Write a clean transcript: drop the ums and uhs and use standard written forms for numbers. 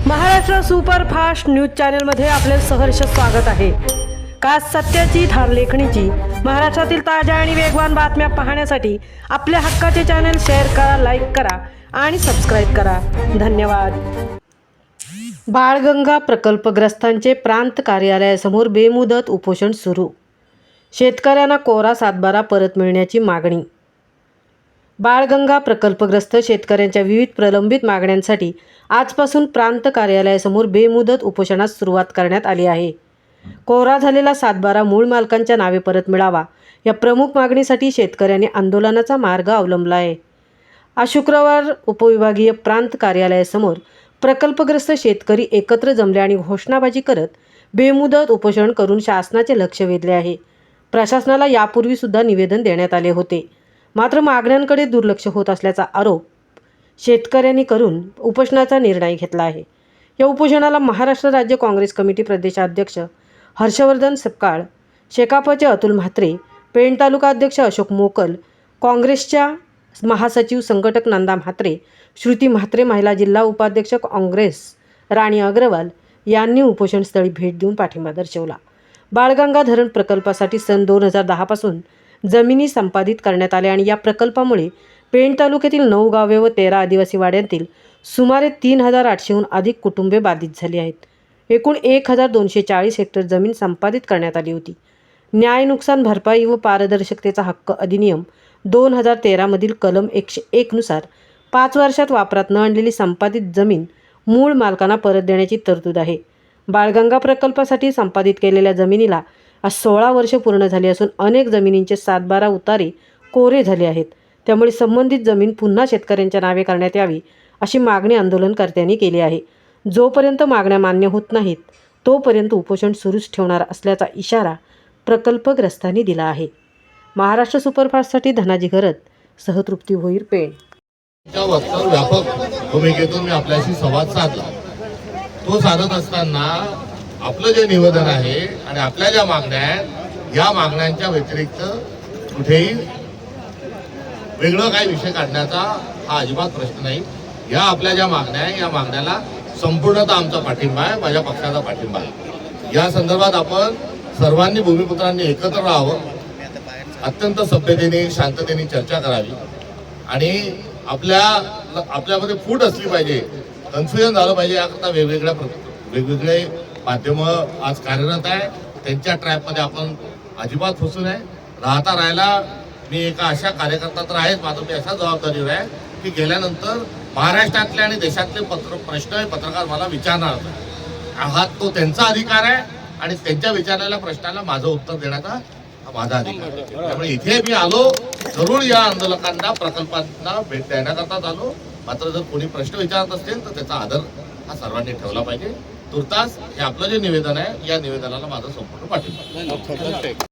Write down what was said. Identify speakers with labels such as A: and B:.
A: Maharashtra superfast news चॅनलमध्ये आपले सहर्ष स्वागत आहे। खास सत्याची धार लेखणीची महाराष्ट्रातील ताज्या आणि वेगवान बातम्या पाहण्यासाठी आपल्या हक्काचे चॅनल शेअर करा, लाईक करा आणि सबस्क्राइब करा। धन्यवाद। बाळगंगा प्रकल्पग्रस्तांचे प्रांत कार्यालयासमोर बेमुदत उपोषण सुरू। शेतकऱ्यांना कोरा सातबारा परत मिळण्याची मागणी। बाळगंगा प्रकल्पग्रस्त शेतकऱ्यांच्या विविध प्रलंबित मागण्यांसाठी आजपासून प्रांत कार्यालयासमोर बेमुदत उपोषणास सुरुवात करण्यात आली आहे। कोरा झालेला सातबारा मूळ मालकांच्या नावे परत मिळावा या प्रमुख मागणीसाठी शेतकऱ्यांनी आंदोलनाचा मार्ग अवलंबला आहे। आज शुक्रवार उपविभागीय प्रांत कार्यालयासमोर प्रकल्पग्रस्त शेतकरी एकत्र जमले आणि घोषणाबाजी करत बेमुदत उपोषण करून शासनाचे लक्ष वेधले आहे। प्रशासनाला यापूर्वी सुद्धा निवेदन देण्यात आले होते, मात्र मागण्यांकडे दुर्लक्ष होत असल्याचा आरोप शेतकऱ्यांनी करून उपोषणाचा निर्णय घेतला आहे। या उपोषणाला महाराष्ट्र राज्य काँग्रेस कमिटी प्रदेशाध्यक्ष हर्षवर्धन सपकाळ, शेकापचे अतुल म्हात्रे, पेण तालुका अध्यक्ष अशोक मोकल, काँग्रेसच्या महासचिव संघटक नंदा म्हात्रे, श्रुती म्हात्रे, महिला जिल्हा उपाध्यक्ष काँग्रेस राणी अग्रवाल यांनी उपोषणस्थळी भेट देऊन पाठिंबा दर्शवला। बाळगंगा धरण प्रकल्पासाठी सन 2010 पासून जमिनी संपादित करण्यात आल्या आणि या प्रकल्पामुळे पेण तालुक्यातील 9 गावे व 13 आदिवासी वाड्यांतील सुमारे 3800हून अधिक कुटुंबे बाधित झाली आहेत। एकूण 1240 हेक्टर जमीन संपादित करण्यात आली होती। न्याय, नुकसान भरपाई व पारदर्शकतेचा हक्क अधिनियम 2013 मधील कलम 101 नुसार 5 वर्षात वापरात न आणलेली संपादित जमीन मूळ मालकांना परत देण्याची तरतूद आहे। बाळगंगा प्रकल्पासाठी संपादित केलेल्या जमिनीला आज 16 वर्षे पूर्ण झाली असून अनेक जमिनींचे 7-12 उतारे कोरे झाले आहेत। त्यामुळे संबंधित जमीन पुन्हा शेतकऱ्यांच्या नावे करण्यात यावी अशी मागणी आंदोलनकर्त्यांनी केली आहे। जोपर्यंत मागण्या मान्य होत नाहीत तोपर्यंत उपोषण सुरूच ठेवणार असल्याचा इशारा प्रकल्पग्रस्तांनी दिला आहे। महाराष्ट्र सुपरफास्टसाठी धनाजी घरत, सहतृप्ती भोईर, पेण।
B: व्यापक भूमिकेतून मी आपल्याशी संवाद साधला। तो साधत असताना आपलं जे निवेदन आहे आणि आपल्या ज्या मागण्या आहेत या मागण्यांच्या व्यतिरिक्त कुठेही वेगळं काही विषय काढण्याचा हा अजिबात प्रश्न नाही। या आपल्या ज्या मागण्या आहे या मागण्याला संपूर्णतः आमचा पाठिंबा आहे, माझ्या पक्षाचा पाठिंबा आहे। या संदर्भात आपण सर्वांनी भूमिपुत्रांनी एकत्र राहावं, अत्यंत सभ्यतेने शांततेने चर्चा करावी आणि आपल्यामध्ये फूट असली पाहिजे, कन्फ्युजन झालं पाहिजे याकरता वेगवेगळे माध्यमं आज कार्यरत आहे। त्यांच्या ट्रॅपमध्ये आपण अजिबात फसू नये। राहायला मी एका अशा कार्यकर्ता तर आहेच, मात्र मी अशा जबाबदारीवर आहे की गेल्यानंतर महाराष्ट्रातले आणि देशातले प्रश्न पत्रकार मला विचारणार आहात, तो त्यांचा अधिकार आहे आणि त्यांच्या विचारलेल्या प्रश्नाला माझं उत्तर देण्याचा माझा अधिकार आहे। त्यामुळे इथे मी आलो जरूर या आंदोलकांना प्रकल्पांना भेट देण्याकरता आलो, मात्र जर कोणी प्रश्न विचारत असतील तर त्याचा आदर हा सर्वांनी ठेवला पाहिजे। तुर्तास हे आपलं जे निवेदन आहे या निवेदनाला माझा संपूर्ण पाठिंबा।